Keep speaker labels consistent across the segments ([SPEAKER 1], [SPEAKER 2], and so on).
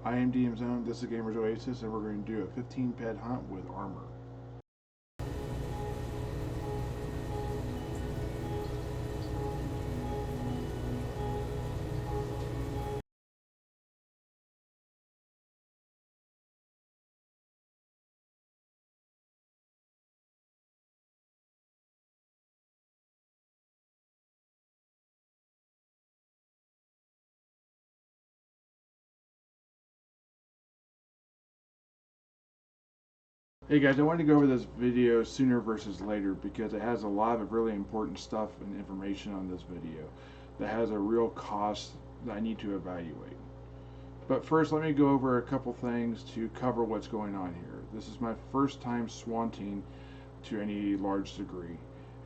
[SPEAKER 1] I am DM Zone, this is Gamers Oasis, and we're going to do a 15 ped hunt with armor. Hey guys, I wanted to go over this video sooner versus later because it has a lot of really important stuff and information on this video that has a real cost that I need to evaluate. But first, let me go over a couple things to cover what's going on here. This is my first time swunting to any large degree,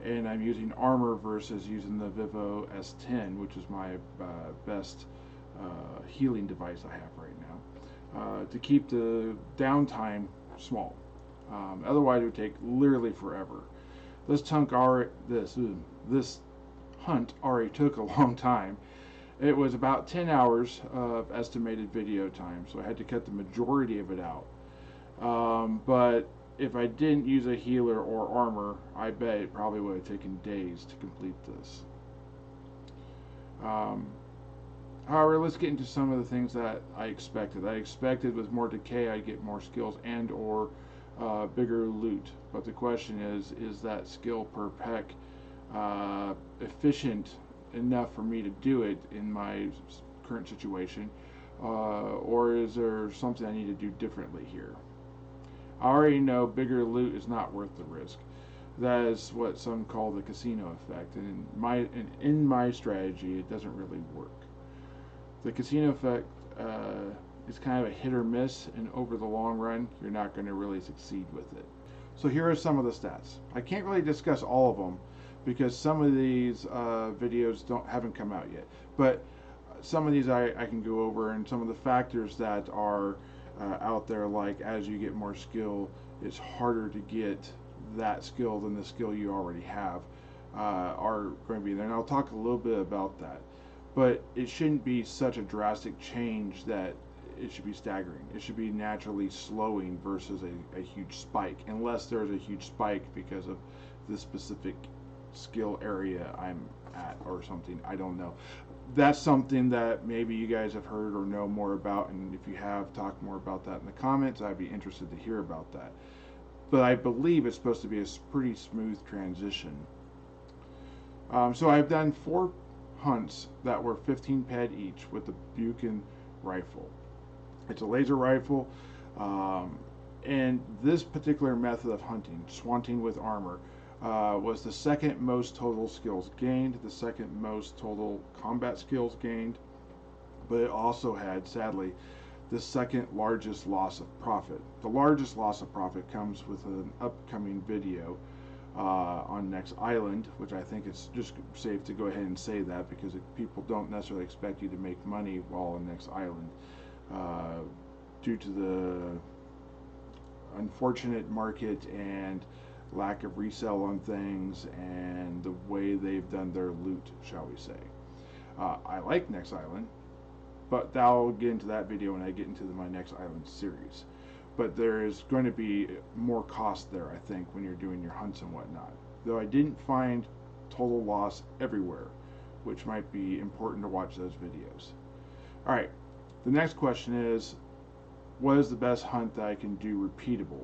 [SPEAKER 1] and I'm using armor versus using the Vivo S10, which is my best healing device I have right now, to keep the downtime small. Otherwise, it would take literally forever. This hunt already took a long time. It was about 10 hours of estimated video time, so I had to cut the majority of it out. But if I didn't use a healer or armor, I bet it probably would have taken days to complete this. However, let's get into some of the things that I expected. I expected with more decay I'd get more skills and or bigger loot. But the question is that skill per peck efficient enough for me to do it in my current situation? Or is there something I need to do differently here? I already know bigger loot is not worth the risk. That is what some call the casino effect, and in my strategy, it doesn't really work. The casino effect is kind of a hit or miss, and over the long run, you're not going to really succeed with it. So here are some of the stats. I can't really discuss all of them because some of these videos haven't come out yet, but some of these I can go over, and some of the factors that are out there, like as you get more skill, it's harder to get that skill than the skill you already have, are going to be there, and I'll talk a little bit about that. But it shouldn't be such a drastic change that it should be staggering. It should be naturally slowing versus a huge spike, unless there's a huge spike because of the specific skill area I'm at or something. I don't know. That's something that maybe you guys have heard or know more about, and if you have, talk more about that in the comments. I'd be interested to hear about that. But I believe it's supposed to be a pretty smooth transition. So I've done 4 hunts that were 15 ped each with the Buchan rifle. It's a laser rifle, and this particular method of hunting, swunting with armor, was the second most total skills gained, the second most total combat skills gained, but it also had, sadly, the second largest loss of profit. The largest loss of profit comes with an upcoming video on Next Island, which I think it's just safe to go ahead and say that because people don't necessarily expect you to make money while on Next Island due to the unfortunate market and lack of resale on things and the way they've done their loot, shall we say. I like Next Island, but I'll get into that video when I get into my Next Island series. But there is going to be more cost there, I think, when you're doing your hunts and whatnot. Though I didn't find total loss everywhere, which might be important to watch those videos. Alright, the next question is, what is the best hunt that I can do repeatable?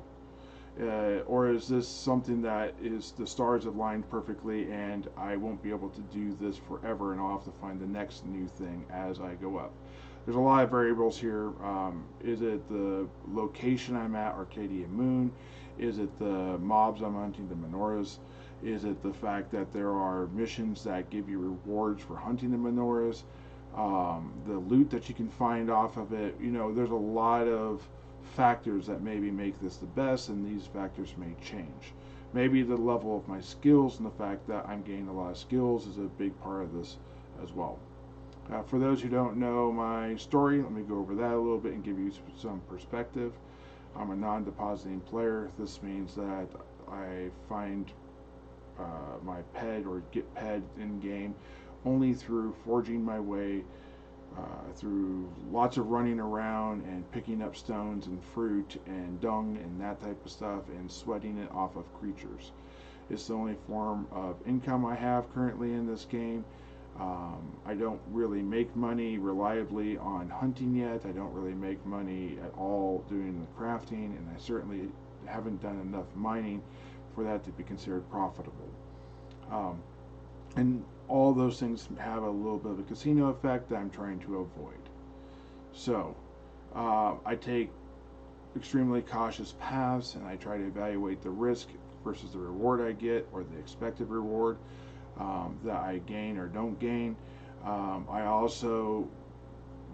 [SPEAKER 1] Or is this something that is the stars have lined perfectly and I won't be able to do this forever and I'll have to find the next new thing as I go up? There's a lot of variables here. Is it the location I'm at, Arcadia Moon? Is it the mobs I'm hunting, the menorahs? Is it the fact that there are missions that give you rewards for hunting the menorahs? The loot that you can find off of it? You know, there's a lot of factors that maybe make this the best, and these factors may change. Maybe the level of my skills and the fact that I'm gaining a lot of skills is a big part of this as well. For those who don't know my story, let me go over that a little bit and give you some perspective. I'm a non-depositing player. This means that I find my PED or get PED in game only through forging my way through lots of running around and picking up stones and fruit and dung and that type of stuff and sweating it off of creatures. It's the only form of income I have currently in this game. I don't really make money reliably on hunting yet. I don't really make money at all doing the crafting, and I certainly haven't done enough mining for that to be considered profitable. And all those things have a little bit of a casino effect that I'm trying to avoid. So I take extremely cautious paths, and I try to evaluate the risk versus the reward I get, or the expected reward that I gain or don't gain. I also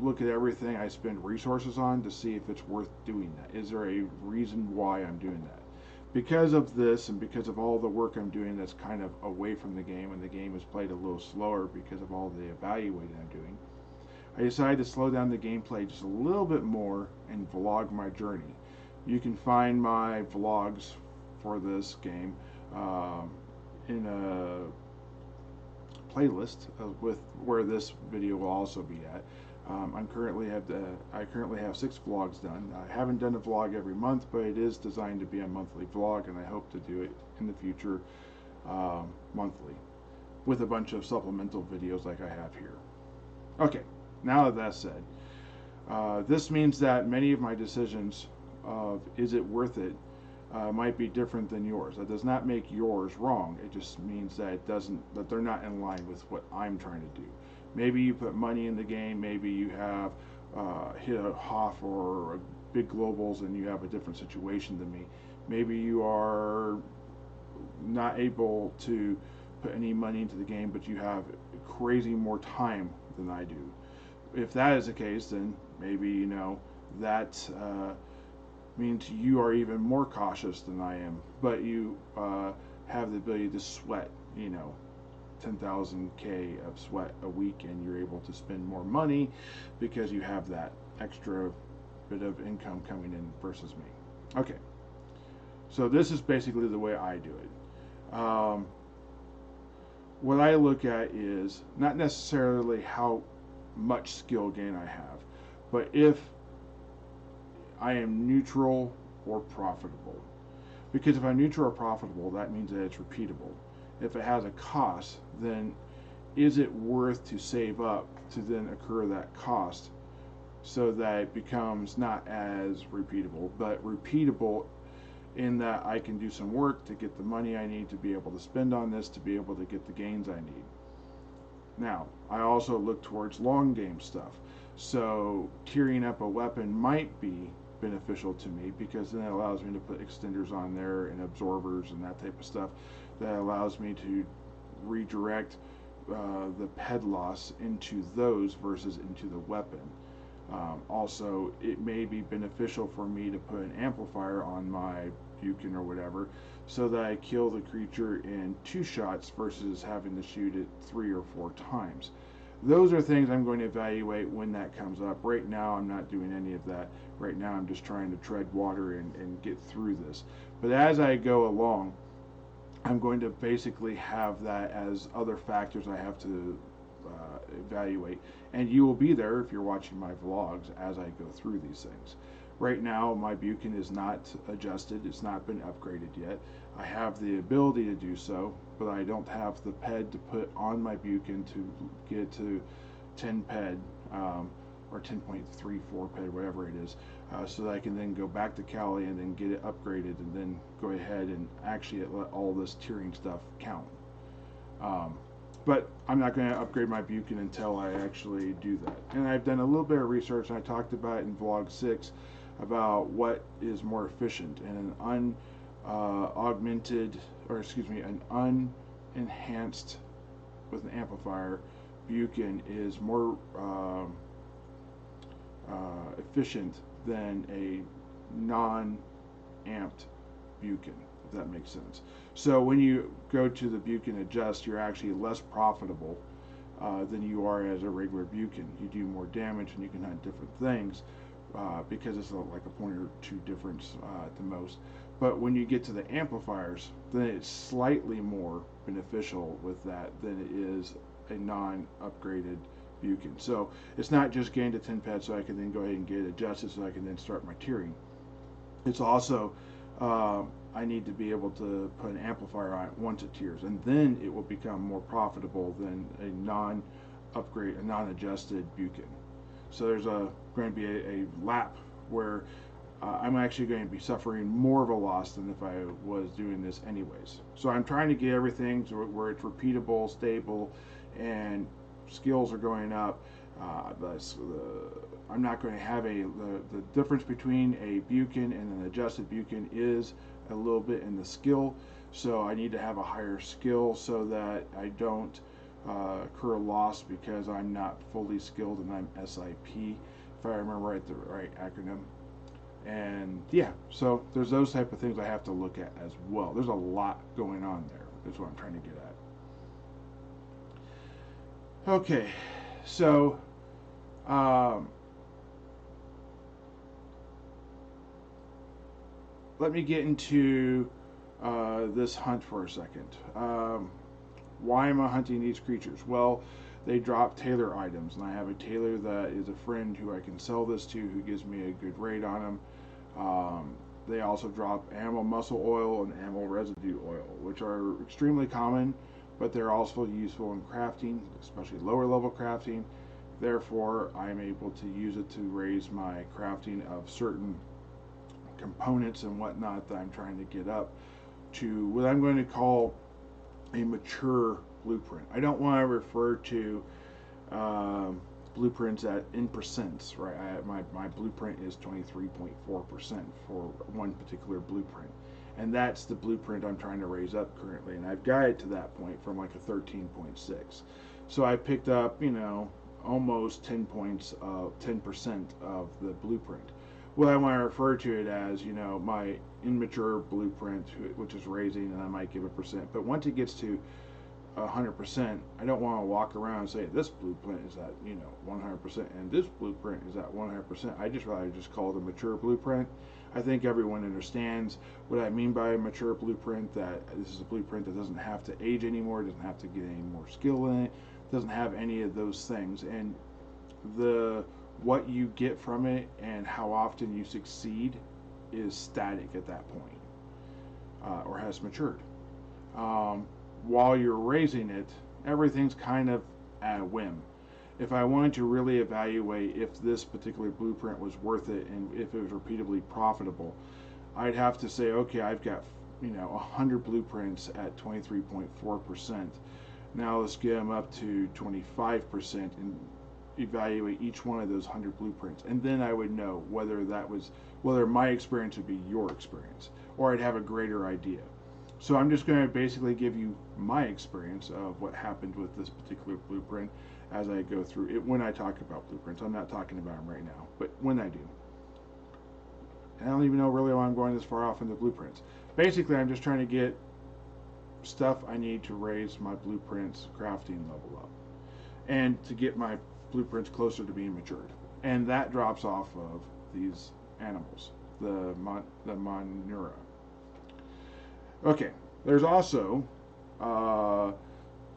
[SPEAKER 1] look at everything I spend resources on to see if it's worth doing that. Is there a reason why I'm doing that? Because of this, and because of all the work I'm doing that's kind of away from the game, and the game is played a little slower because of all the evaluating I'm doing, I decided to slow down the gameplay just a little bit more and vlog my journey. You can find my vlogs for this game in a playlist with where this video will also be at. I currently have 6 vlogs done. I haven't done a vlog every month, but it is designed to be a monthly vlog, and I hope to do it in the future monthly with a bunch of supplemental videos like I have here. Okay, now that that's said, this means that many of my decisions of is it worth it might be different than yours. That does not make yours wrong. It just means that that they're not in line with what I'm trying to do. Maybe you put money in the game. Maybe you have hit a HOF or a big globals, and you have a different situation than me. Maybe you are not able to put any money into the game, but you have crazy more time than I do. If that is the case, then maybe that means you are even more cautious than I am, but you have the ability to sweat 10,000 K of sweat a week, and you're able to spend more money because you have that extra bit of income coming in versus me. Okay, so this is basically the way I do it. What I look at is not necessarily how much skill gain I have, but if I am neutral or profitable. Because if I'm neutral or profitable, that means that it's repeatable. If it has a cost, then is it worth to save up to then incur that cost so that it becomes not as repeatable, but repeatable in that I can do some work to get the money I need to be able to spend on this, to be able to get the gains I need. Now, I also look towards long game stuff. So tiering up a weapon might be beneficial to me, because then it allows me to put extenders on there and absorbers and that type of stuff that allows me to redirect the PED loss into those versus into the weapon. Also, it may be beneficial for me to put an amplifier on my Buchan or whatever, so that I kill the creature in 2 shots versus having to shoot it 3 or 4 times. Those are things I'm going to evaluate when that comes up. Right now, I'm not doing any of that. Right now, I'm just trying to tread water and get through this. But as I go along, I'm going to basically have that as other factors I have to evaluate. And you will be there if you're watching my vlogs as I go through these things. Right now, my Buchan is not adjusted. It's not been upgraded yet. I have the ability to do so, but I don't have the PED to put on my Buchan to get to 10 PED or 10.34 PED, whatever it is, so that I can then go back to Cali and then get it upgraded, and then go ahead and actually let all this tiering stuff count. But I'm not going to upgrade my Buchan until I actually do that. And I've done a little bit of research, and I talked about it in vlog 6 about what is more efficient, and an an unenhanced with an amplifier Buchan is more efficient than a non-amped Buchan, if that makes sense. So when you go to the Buchan adjust, you're actually less profitable than you are as a regular Buchan. You do more damage, and you can hunt different things because it's like a point or 2 difference at the most. But when you get to the amplifiers, then it's slightly more beneficial with that than it is a non-upgraded beacon. So it's not just getting to 10 PED so I can then go ahead and get it adjusted so I can then start my tiering. It's also I need to be able to put an amplifier on it once it tiers, and then it will become more profitable than a non-upgrade, a non-adjusted beacon. So there's going to be a lap where I'm actually going to be suffering more of a loss than if I was doing this anyways. So I'm trying to get everything to where it's repeatable, stable, and skills are going up. I'm not going to have the difference between a beacon and an adjusted beacon is a little bit in the skill. So I need to have a higher skill so that I don't incur a loss because I'm not fully skilled and I'm SIP, if I remember the right acronym. And yeah, so there's those type of things I have to look at as well. There's a lot going on there. That's what I'm trying to get at. Okay, so let me get into this hunt for a second. Why am I hunting these creatures? Well, they drop tailor items, and I have a tailor that is a friend who I can sell this to, who gives me a good rate on them. They also drop animal muscle oil and animal residue oil, which are extremely common, but they're also useful in crafting, especially lower level crafting. Therefore, I'm able to use it to raise my crafting of certain components and whatnot that I'm trying to get up to what I'm going to call a mature blueprint. I don't want to refer to blueprints in percents, right? My blueprint is 23.4% for one particular blueprint, and that's the blueprint I'm trying to raise up currently, and I've got it to that point from like a 13.6. So I picked up, almost 10 points of 10% of the blueprint. What I want to refer to it as, my immature blueprint, which is raising, and I might give a percent. But once it gets to 100%, I don't want to walk around and say this blueprint is at 100% and this blueprint is at 100%. I just rather just call it a mature blueprint. I think everyone understands what I mean by a mature blueprint, that this is a blueprint that doesn't have to age anymore, doesn't have to get any more skill in it, doesn't have any of those things, and what you get from it and how often you succeed is static at that point, or has matured. While you're raising it, everything's kind of at a whim. If I wanted to really evaluate if this particular blueprint was worth it and if it was repeatably profitable, I'd have to say, okay, I've got 100 blueprints at 23.4%. Now let's get them up to 25% and evaluate each one of those 100 blueprints, and then I would know whether my experience would be your experience, or I'd have a greater idea. So I'm just going to basically give you my experience of what happened with this particular blueprint as I go through it. When I talk about blueprints, I'm not talking about them right now, but when I do. And I don't even know really why I'm going this far off into blueprints. Basically, I'm just trying to get stuff I need to raise my blueprints crafting level up, and to get my blueprints closer to being matured. And that drops off of these animals, the Monura. Okay, there's also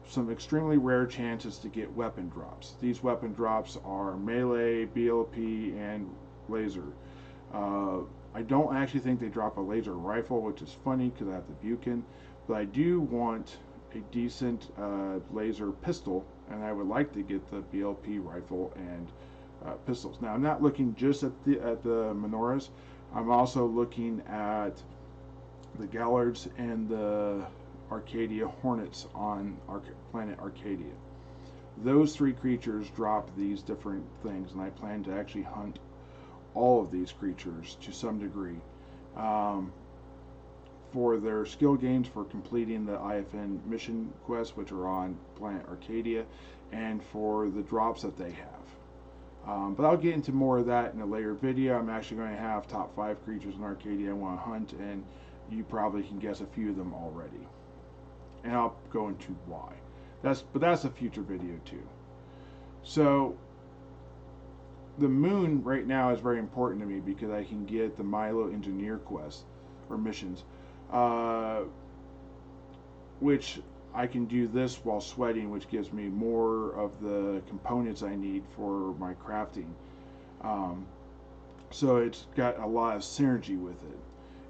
[SPEAKER 1] some extremely rare chances to get weapon drops. These weapon drops are melee, BLP, and laser. I don't actually think they drop a laser rifle, which is funny because I have the Buchan, but I do want a decent laser pistol, and I would like to get the BLP rifle and pistols. Now, I'm not looking just at the Minoras. I'm also looking at the Gallards and the Arcadia Hornets on planet Arcadia. Those three creatures drop these different things, and I plan to actually hunt all of these creatures to some degree for their skill gains for completing the IFN mission quests, which are on planet Arcadia, and for the drops that they have. But I'll get into more of that in a later video. I'm actually going to have top 5 creatures in Arcadia I want to hunt, and you probably can guess a few of them already. And I'll go into why. But that's a future video too. So the moon right now is very important to me because I can get the Milo engineer quests or missions, which I can do this while sweating, which gives me more of the components I need for my crafting. Um, so it's got a lot of synergy with it.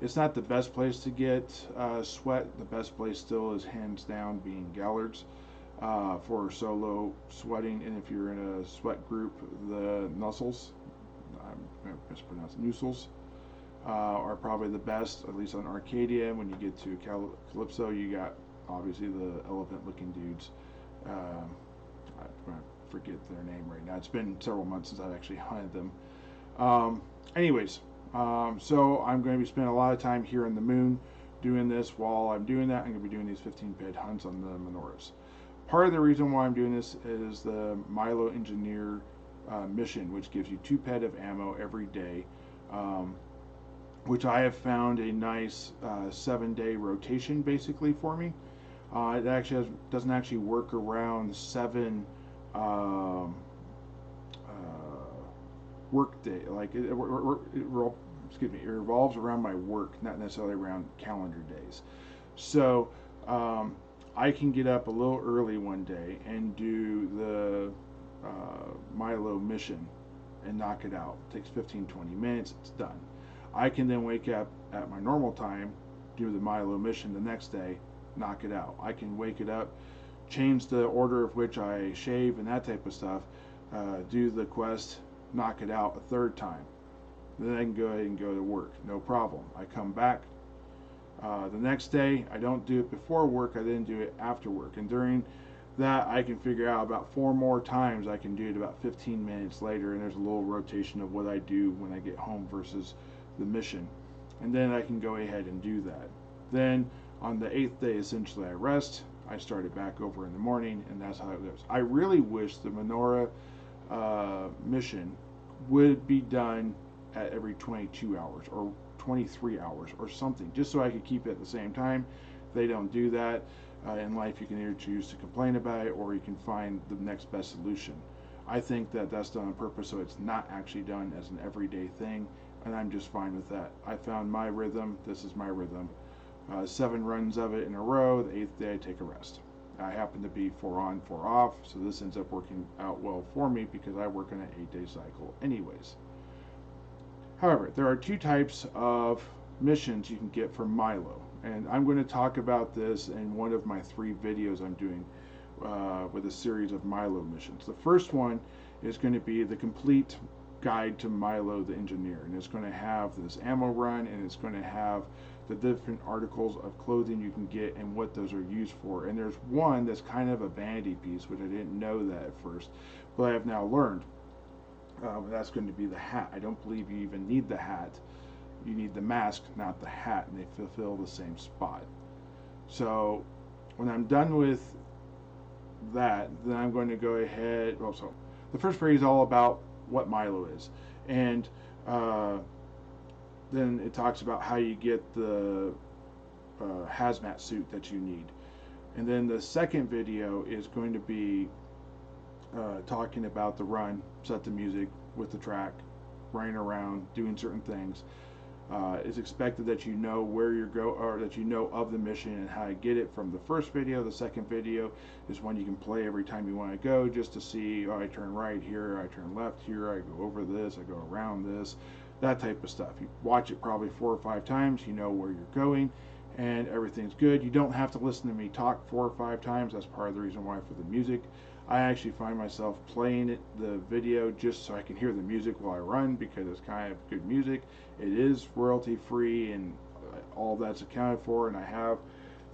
[SPEAKER 1] It's not the best place to get sweat. The best place still is hands down being Gallard's for solo sweating. And if you're in a sweat group, the Nuzzles, I'm going to mispronounce Nuzzles, are probably the best, at least on Arcadia. When you get to Calypso, you got obviously the elephant-looking dudes. I forget their name right now. It's been several months since I've actually hunted them. Anyways, so I'm going to be spending a lot of time here in the moon doing this. While I'm doing that, I'm going to be doing these 15 PED hunts on the menorahs. Part of the reason why I'm doing this is the Milo Engineer mission, which gives you 2 PED of ammo every day, which I have found a nice 7-day rotation basically for me. It actually doesn't actually work around 7 work day. Like it revolves around my work, not necessarily around calendar days. So I can get up a little early one day and do the Milo mission and knock it out. It takes 15-20 minutes. It's done. I can then wake up at my normal time, do the Milo mission the next day, knock it out. I can wake it up, change the order of which I shave and that type of stuff, do the quest, knock it out a 3rd time. Then I can go ahead and go to work, no problem. I come back the next day. I don't do it before work, I then do it after work. And during that, I can figure out about 4 more times. I can do it about 15 minutes later, and there's a little rotation of what I do when I get home versus the mission. And then I can go ahead and do that. Then on the 8th day, essentially, I rest. I start it back over in the morning, and that's how it goes. I really wish the menorah mission would be done at every 22 hours or 23 hours or something, just so I could keep it at the same time. They don't do that. In life, you can either choose to complain about it or you can find the next best solution. I think that that's done on purpose, so it's not actually done as an everyday thing, and I'm just fine with that. I found my rhythm. This is my rhythm. 7 runs of it in a row. The 8th day I take a rest. I happen to be 4 on, 4 off, so this ends up working out well for me because I work on an 8-day cycle anyways. However, there are 2 types of missions you can get from Milo, and I'm going to talk about this in one of my 3 videos I'm doing with a series of Milo missions. The first one is going to be the complete guide to Milo the Engineer, and it's going to have this ammo run, and it's going to have the different articles of clothing you can get and what those are used for. And there's one that's kind of a vanity piece, which I didn't know that at first, but I have now learned. That's going to be the hat. I don't believe you even need the hat. You need the mask, not the hat, and they fulfill the same spot. So when I'm done with that, then I'm going to go ahead. Well, so the first phrase is all about what Milo is, and then it talks about how you get the hazmat suit that you need. And then the second video is going to be talking about the run, set the music with the track, running around, doing certain things. It's expected that you know where you're or that you know of the mission and how to get it from the first video. The second video is one you can play every time you want to go, just to see, oh, I turn right here, I turn left here, I go over this, I go around this, that type of stuff. You watch it probably 4 or 5 times, you know where you're going, and everything's good. You don't have to listen to me talk 4 or 5 times. That's part of the reason why for the music. I actually find myself playing the video just so I can hear the music while I run, because it's kind of good music. It is royalty free and all that's accounted for, and I have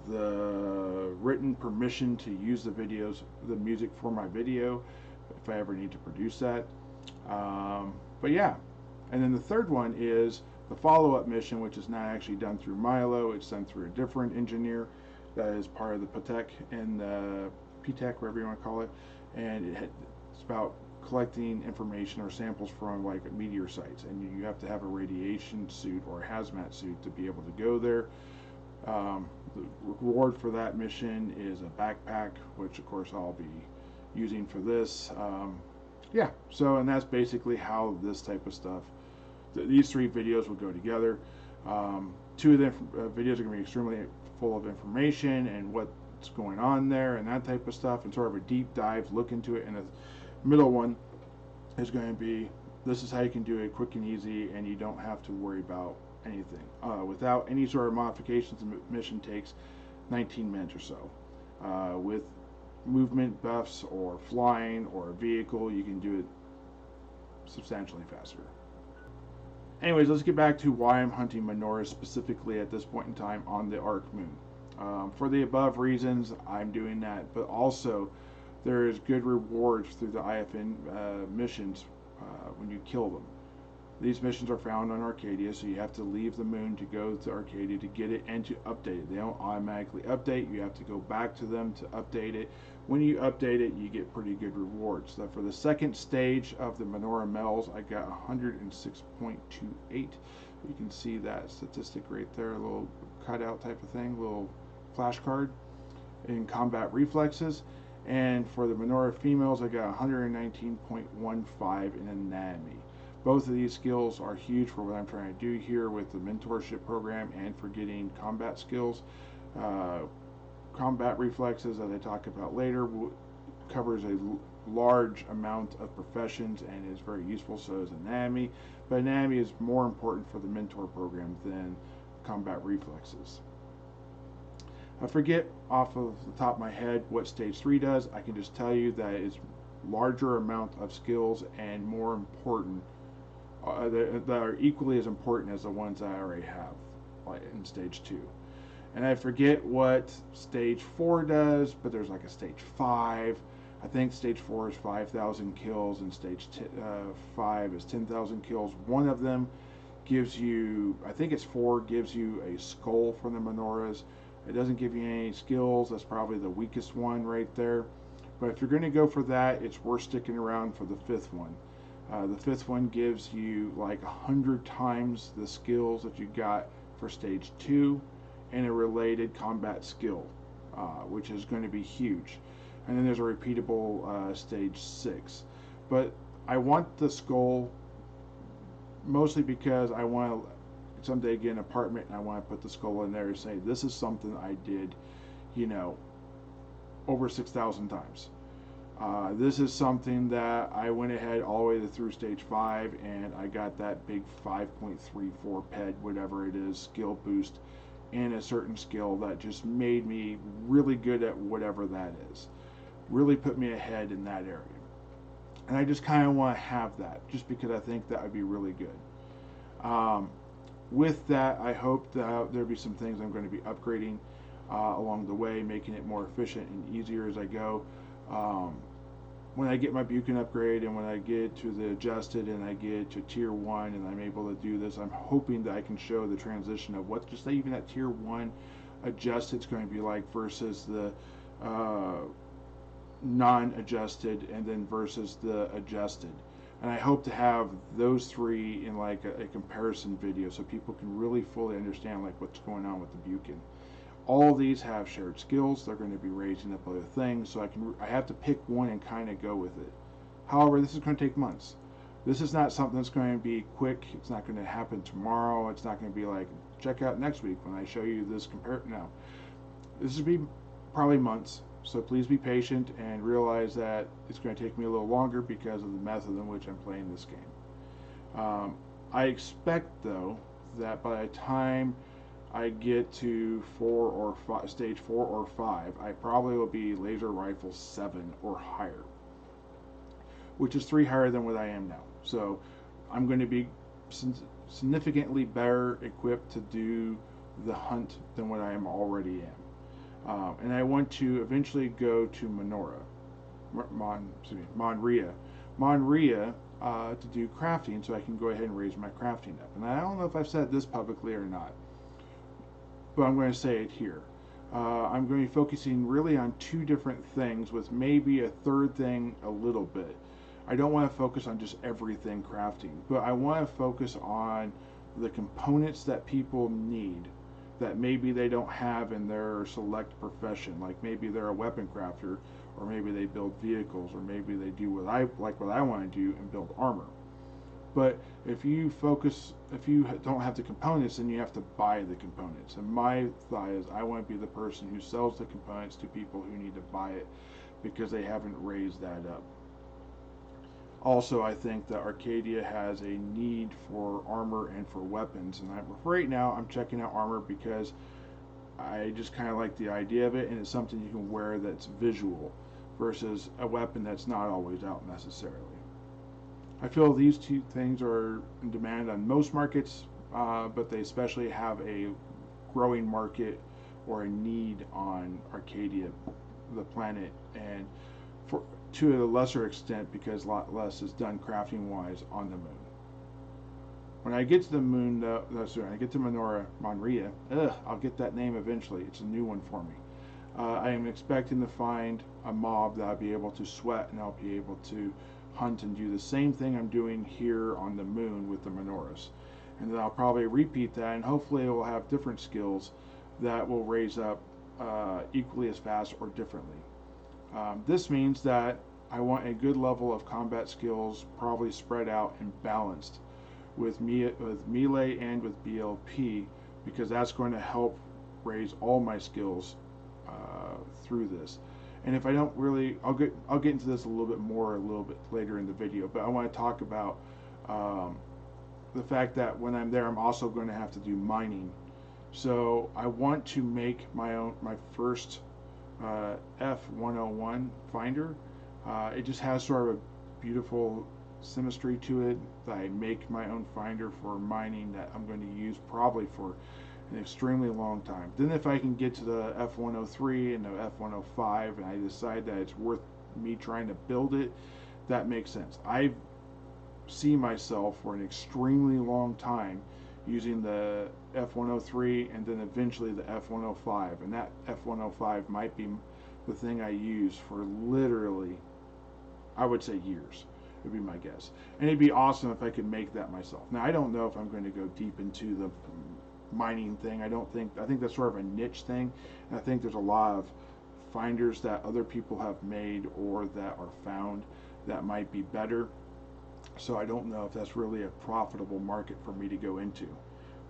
[SPEAKER 1] the written permission to use the music for my video if I ever need to produce that. But yeah, and then the third one is the follow-up mission, which is not actually done through Milo. It's done through a different engineer that is part of the PTEC and PTEC, whatever you want to call it, and it's about collecting information or samples from like meteor sites, and you have to have a radiation suit or a hazmat suit to be able to go there. The reward for that mission is a backpack, which of course I'll be using for this. Yeah, so, and that's basically how this type of stuff, these 3 videos will go together. 2 of the videos are going to be extremely full of information and what what's going on there and that type of stuff, and sort of a deep dive look into it. And the middle one is going to be, this is how you can do it quick and easy, and you don't have to worry about anything. Without any sort of modifications, the mission takes 19 minutes or so. With movement buffs or flying or a vehicle, you can do it substantially faster. Anyways, let's get back to why I'm hunting menorahs specifically at this point in time on the Arc Moon. For the above reasons, I'm doing that, but also there is good rewards through the IFN missions when you kill them. These missions are found on Arcadia, so you have to leave the moon to go to Arcadia to get it and to update it. They don't automatically update. You have to go back to them to update it. When you update it, you get pretty good rewards. So for the second stage of the Menorah Mells, I got 106.28. You can see that statistic right there, a little cutout type of thing, a little flashcard in combat reflexes. And for the Menorah females, I got 119.15 in anatomy. Both of these skills are huge for what I'm trying to do here with the mentorship program and for getting combat skills. Combat reflexes, as I talk about later, covers a large amount of professions and is very useful. So is anatomy, but anatomy is more important for the mentor program than combat reflexes. I forget off of the top of my head what stage 3 does. I can just tell you that it's larger amount of skills and more important, that are equally as important as the ones I already have, like in stage 2. And I forget what stage 4 does, but there's like a stage 5. I think stage 4 is 5,000 kills and stage 5 is 10,000 kills. One of them gives you, I think it's 4, gives you a skull from the menorahs. It doesn't give you any skills. That's probably the weakest one right there. But if you're going to go for that, it's worth sticking around for the 5th one. The 5th one gives you like 100 times the skills that you got for stage 2 and a related combat skill, which is going to be huge. And then there's a repeatable stage 6. But I want the skull mostly because I want to someday get an apartment and I want to put the skull in there and say, this is something I did, you know, over 6,000 times. This is something that I went ahead all the way through stage 5 and I got that big 5.34 PED, whatever it is, skill boost in a certain skill that just made me really good at whatever that is. Really put me ahead in that area. And I just kind of want to have that just because I think that would be really good. With that, I hope that there'll be some things I'm going to be upgrading along the way, making it more efficient and easier as I go. When I get my Buchan upgrade and when I get to the adjusted and I get to tier 1 and I'm able to do this, I'm hoping that I can show the transition of what just even that tier 1 adjusted is going to be like versus the non-adjusted and then versus the adjusted. And I hope to have those 3 in like a comparison video so people can really fully understand like what's going on with the Buchan. All of these have shared skills. They're going to be raising up other things, so I have to pick one and kind of go with it. However, this is going to take months. This is not something that's going to be quick. It's not going to happen tomorrow. It's not going to be like, check out next week when I show you this No. This will be probably months, so please be patient and realize that it's going to take me a little longer because of the method in which I'm playing this game. I expect, though, that by the time I get to stage 4 or 5, I probably will be laser rifle 7 or higher, which is 3 higher than what I am now. So I'm going to be significantly better equipped to do the hunt than what I am already am. And I want to eventually go to Monria to do crafting, so I can go ahead and raise my crafting up. And I don't know if I've said this publicly or not, but I'm going to say it here. I'm going to be focusing really on 2 different things with maybe a 3rd thing a little bit. I don't want to focus on just everything crafting, but I want to focus on the components that people need that maybe they don't have in their select profession. Like maybe they're a weapon crafter, or maybe they build vehicles, or maybe they do what I want to do and build armor. But if you don't have the components, then you have to buy the components. And my thought is, I want to be the person who sells the components to people who need to buy it because they haven't raised that up. Also, I think that Arcadia has a need for armor and for weapons, and right now I'm checking out armor because I just kind of like the idea of it, and it's something you can wear that's visual versus a weapon that's not always out necessarily. I feel these two things are in demand on most markets, but they especially have a growing market or a need on Arcadia, the planet, and to a lesser extent because a lot less is done crafting wise on the moon. When I get to the moon, when I get to Monria, I'll get that name eventually. It's a new one for me. I am expecting to find a mob that I'll be able to sweat, and I'll be able to hunt and do the same thing I'm doing here on the moon with the menorahs. And then I'll probably repeat that, and hopefully it will have different skills that will raise up equally as fast or differently. This means that I want a good level of combat skills, probably spread out and balanced with melee and with BLP, because that's going to help raise all my skills through this. And if I don't really, I'll get into this a little bit more a little bit later in the video, but I want to talk about the fact that when I'm there, I'm also going to have to do mining. So I want to make my first F101 finder. It just has sort of a beautiful symmetry to it that I make my own finder for mining that I'm going to use probably for an extremely long time. Then if I can get to the F103 and the F105 and I decide that it's worth me trying to build it, that makes sense. I see myself for an extremely long time using the F103 and then eventually the F105, and that F105 might be the thing I use for literally, I would say, years would be my guess. And it'd be awesome if I could make that myself. Now I don't know if I'm going to go deep into the mining thing. I think that's sort of a niche thing, and I think there's a lot of finders that other people have made or that are found that might be better. So I don't know if that's really a profitable market for me to go into.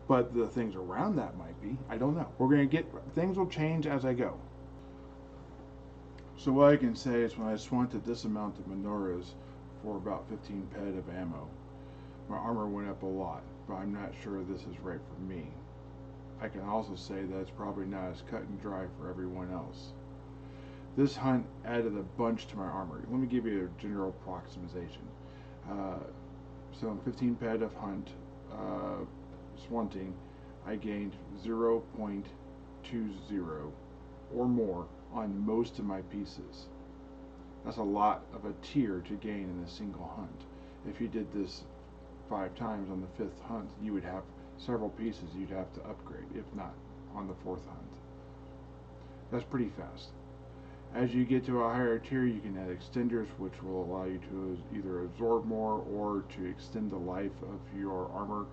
[SPEAKER 1] But the things around that might be. I don't know. Things will change as I go. So what I can say is when I swunted this amount of menorahs for about 15 PED of ammo, my armor went up a lot, but I'm not sure this is right for me. I can also say that it's probably not as cut and dry for everyone else. This hunt added a bunch to my armor. Let me give you a general approximation. So in 15 PED of hunt, Swunting, I gained 0.20 or more on most of my pieces. That's a lot of a tier to gain in a single hunt. If you did this 5 times on the 5th hunt, you would have several pieces you'd have to upgrade, if not on the 4th hunt. That's pretty fast. As you get to a higher tier, you can add extenders, which will allow you to either absorb more or to extend the life of your armor,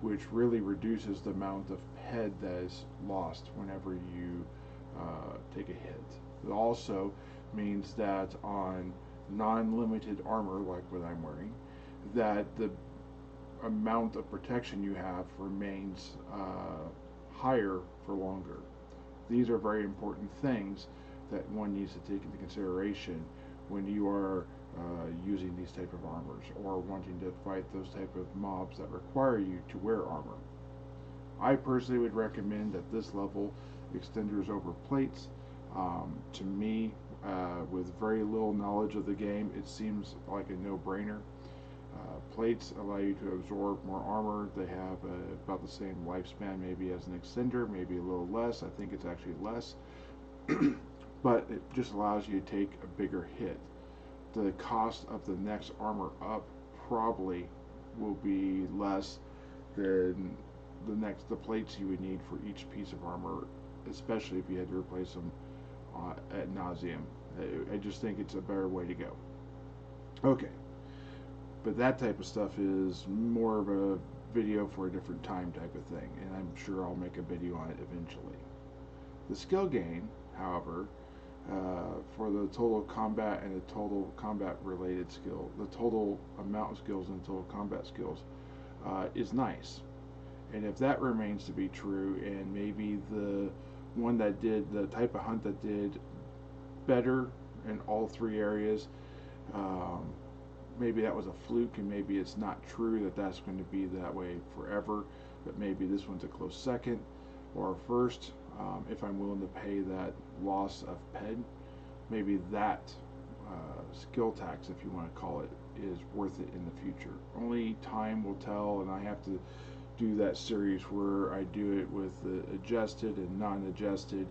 [SPEAKER 1] which really reduces the amount of PED that is lost whenever you take a hit. It also means that on non-limited armor, like what I'm wearing, that the amount of protection you have remains higher for longer. These are very important things that one needs to take into consideration when you are using these type of armors or wanting to fight those type of mobs that require you to wear armor. I personally would recommend at this level extenders over plates. To me, with very little knowledge of the game, it seems like a no-brainer. Plates allow you to absorb more armor. They have about the same lifespan maybe as an extender, maybe a little less. I think it's actually less. But it just allows you to take a bigger hit. The cost of the next armor up probably will be less than the plates you would need for each piece of armor, especially if you had to replace them ad nauseum. I just think it's a better way to go. Okay, but that type of stuff is more of a video for a different time type of thing, and I'm sure I'll make a video on it eventually. The skill gain, however, for the total combat and the total combat related skill, the total amount of skills and total combat skills is nice. And if that remains to be true, and maybe the one that did the type of hunt that did better in all three areas, um, maybe that was a fluke, and maybe it's not true that that's going to be that way forever, but maybe this one's a close second or first. If I'm willing to pay that loss of PED, maybe that skill tax, if you want to call it, is worth it in the future. Only time will tell, and I have to do that series where I do it with the adjusted and non-adjusted,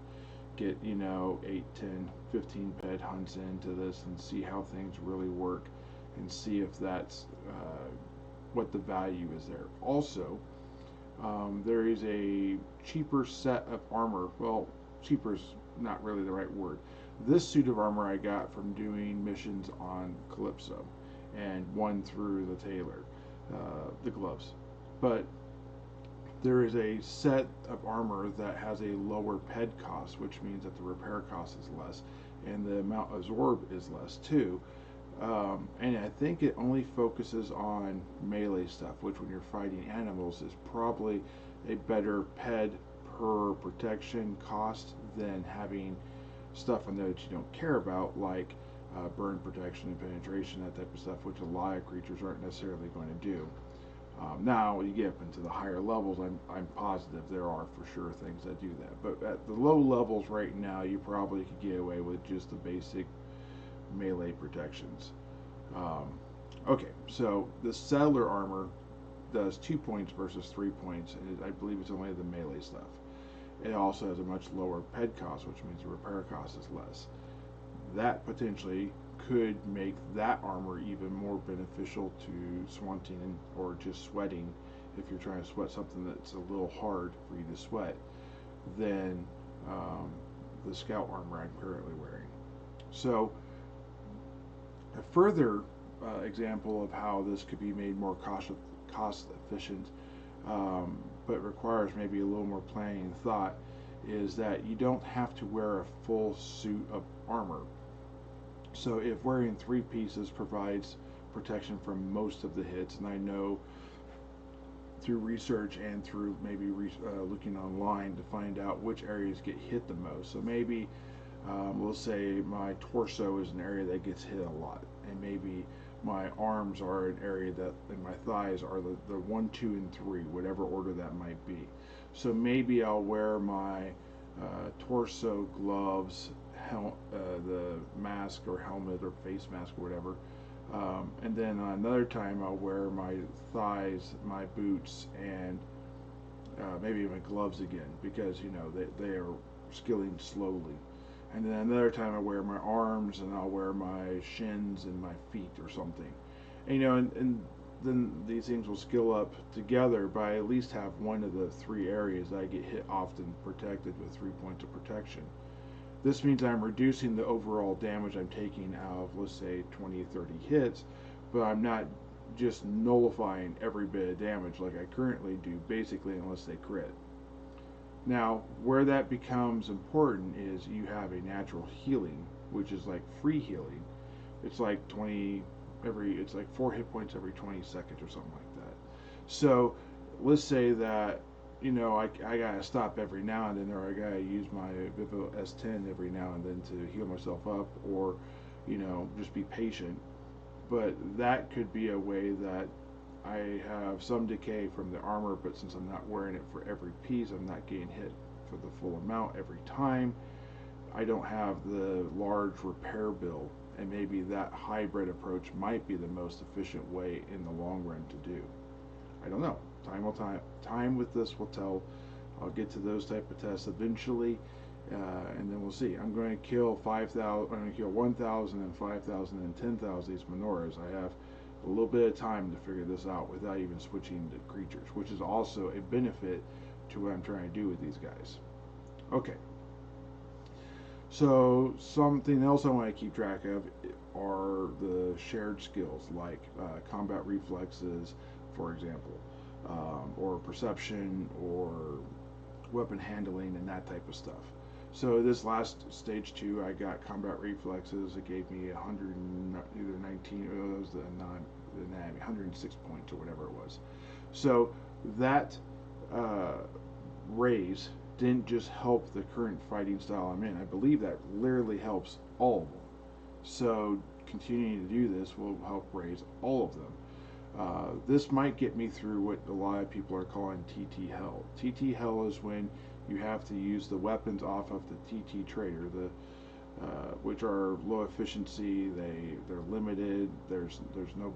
[SPEAKER 1] get 8, 10, 15 PED hunts into this and see how things really work, and see if that's what the value is there. Also, there is a cheaper set of armor. Well, cheaper is not really the right word. This suit of armor I got from doing missions on Calypso and one through the tailor, the gloves. But there is a set of armor that has a lower PED cost, which means that the repair cost is less and the amount absorbed is less too. And I think it only focuses on melee stuff, which when you're fighting animals is probably a better PED per protection cost than having stuff on there that you don't care about, like burn protection and penetration, that type of stuff, which a lot of creatures aren't necessarily going to do. Now, when you get up into the higher levels, I'm positive there are for sure things that do that. But at the low levels right now, you probably could get away with just the basic melee protections. Okay, so the settler armor does 2 points versus 3 points, and I believe it's only the melee stuff. It also has a much lower PED cost, which means the repair cost is less. That potentially could make that armor even more beneficial to swunting or just sweating, if you're trying to sweat something that's a little hard for you to sweat, than the scout armor I'm currently wearing. So a further example of how this could be made more cost efficient, but requires maybe a little more planning and thought, is that you don't have to wear a full suit of armor. So if wearing 3 pieces provides protection from most of the hits, and I know through research and through maybe looking online to find out which areas get hit the most. So maybe we'll say my torso is an area that gets hit a lot, and maybe my arms are an area that, and my thighs are the 1, 2, and 3, whatever order that might be. So maybe I'll wear my torso gloves, the mask or helmet or face mask or whatever, and then another time I'll wear my thighs, my boots, and maybe my gloves again, because they are skilling slowly. And then another time I wear my arms, and I'll wear my shins and my feet or something. And, and then these things will skill up together, but I at least have one of the 3 areas that I get hit often protected with 3 points of protection. This means I'm reducing the overall damage I'm taking out of, let's say, 20, 30 hits, but I'm not just nullifying every bit of damage like I currently do, basically, unless they crit. Now, where that becomes important is you have a natural healing, which is like free healing. It's like 4 hit points every 20 seconds or something like that. So let's say that I gotta stop every now and then, or I gotta use my Vivo S10 every now and then to heal myself up, or just be patient. But that could be a way that I have some decay from the armor, but since I'm not wearing it for every piece, I'm not getting hit for the full amount every time. I don't have the large repair bill, and maybe that hybrid approach might be the most efficient way in the long run to do. I don't know. Time with this will tell. I'll get to those type of tests eventually, and then we'll see. I'm going to kill 5,000. I'm going to kill 1,000 and 5,000 and 10,000 these menorahs. I have a little bit of time to figure this out without even switching to creatures, which is also a benefit to what I'm trying to do with these guys. Okay. So something else I want to keep track of are the shared skills, like combat reflexes, for example, or perception, or weapon handling, and that type of stuff. So this last stage 2, I got combat reflexes. It gave me 100, either 19, or it was the anatomy, 106 points or whatever it was. So that raise didn't just help the current fighting style I'm in. I believe that literally helps all of them. So continuing to do this will help raise all of them. This might get me through what a lot of people are calling TT hell. TT hell is when you have to use the weapons off of the TT trader, which are low efficiency. They're limited. There's no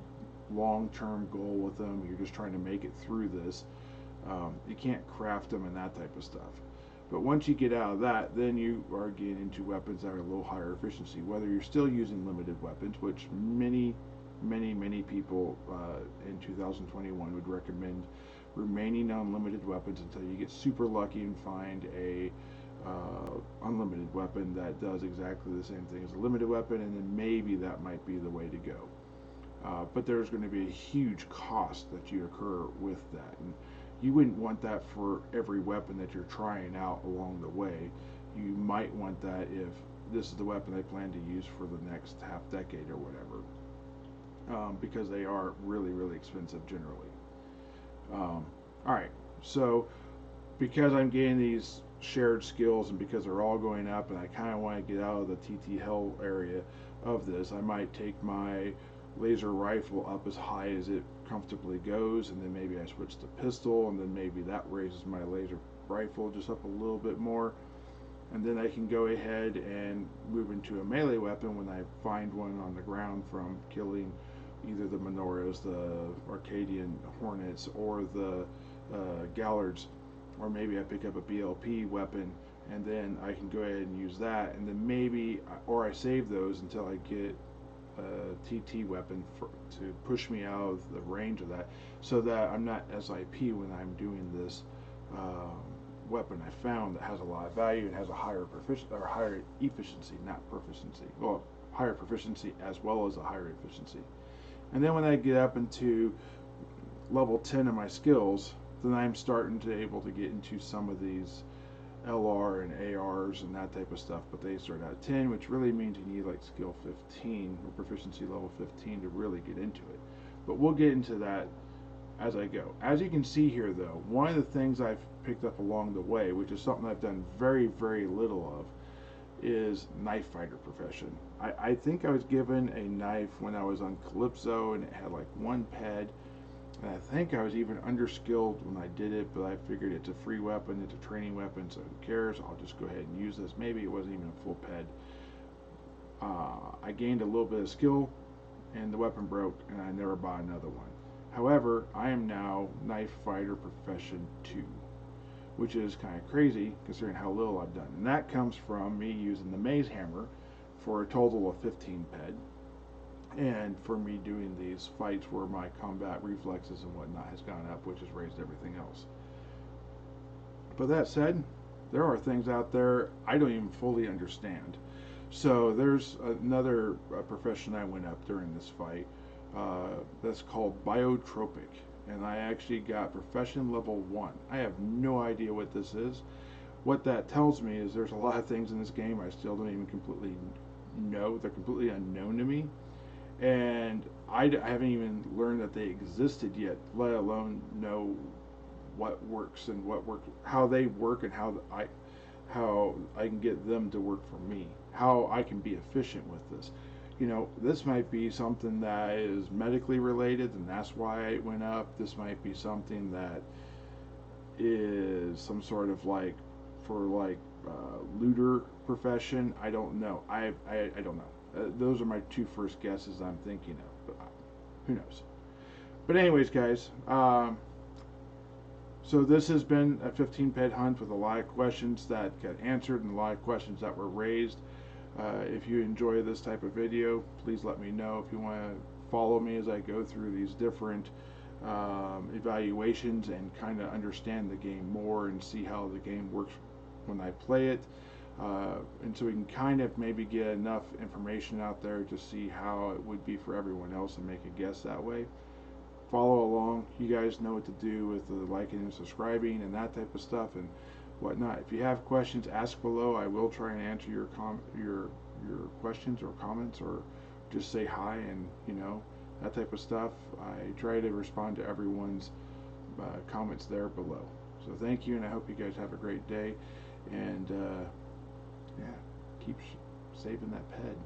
[SPEAKER 1] long-term goal with them. You're just trying to make it through this. You can't craft them and that type of stuff. But once you get out of that, then you are getting into weapons that are a little higher efficiency. Whether you're still using limited weapons, which many people in 2021 would recommend remaining on limited weapons until you get super lucky and find a unlimited weapon that does exactly the same thing as a limited weapon, and then maybe that might be the way to go. But there's going to be a huge cost that you occur with that, and you wouldn't want that for every weapon that you're trying out along the way. You might want that if this is the weapon I plan to use for the next half decade or whatever, because they are really expensive generally. Alright, so because I'm getting these shared skills and because they're all going up and I kind of want to get out of the TT hell area of this, I might take my laser rifle up as high as it comfortably goes, and then maybe I switch to pistol, and then maybe that raises my laser rifle just up a little bit more, and then I can go ahead and move into a melee weapon when I find one on the ground from killing either the Minoras, the Arcadian Hornets, or the Gallards, or maybe I pick up a BLP weapon and then I can go ahead and use that, and then maybe, or I save those until I get a TT weapon to push me out of the range of that, so that I'm not SIP when I'm doing this weapon I found that has a lot of value and has a higher higher efficiency, not proficiency. Well, higher proficiency as well as a higher efficiency. And then when I get up into level 10 of my skills, then I'm starting to able to get into some of these LR and ARs and that type of stuff, but they start out at 10, which really means you need like skill 15 or proficiency level 15 to really get into it. But we'll get into that as I go. As you can see here though, one of the things I've picked up along the way, which is something I've done very little of, is knife fighter profession. I think I was given a knife when I was on Calypso and it had like 1 PED, and I think I was even underskilled when I did it, but I figured it's a free weapon, it's a training weapon, so who cares, I'll just go ahead and use this. Maybe it wasn't even a full PED. I gained a little bit of skill and the weapon broke and I never bought another one. However, I am now knife fighter profession 2, which is kind of crazy considering how little I've done. And that comes from me using the maze hammer for a total of 15 PED, and for me doing these fights where my combat reflexes and whatnot has gone up, which has raised everything else. But that said, there are things out there I don't even fully understand. So there's another profession I went up during this fight that's called biotropic, and I actually got profession level 1. I have no idea what this is. What that tells me is there's a lot of things in this game I still don't even completely know. They're completely unknown to me, and I haven't even learned that they existed yet, let alone know what works and how they work, and how I can get them to work for me, how I can be efficient with this. You know, this might be something that is medically related and that's why it went up. This might be something that is some sort of like looter profession. I don't know. I don't know. Those are my 2 first guesses I'm thinking of, but who knows. But anyways, guys, so this has been a 15 PED hunt with a lot of questions that got answered and a lot of questions that were raised. If you enjoy this type of video, please let me know. If you want to follow me as I go through these different evaluations and kind of understand the game more and see how the game works when I play it, and so we can kind of maybe get enough information out there to see how it would be for everyone else and make a guess that way. Follow along. You guys know what to do with the liking and subscribing and that type of stuff, and whatnot. If you have questions, ask below. I will try and answer your questions or comments, or just say hi and that type of stuff. I try to respond to everyone's comments there below. So thank you, and I hope you guys have a great day. And yeah, keep saving that PED.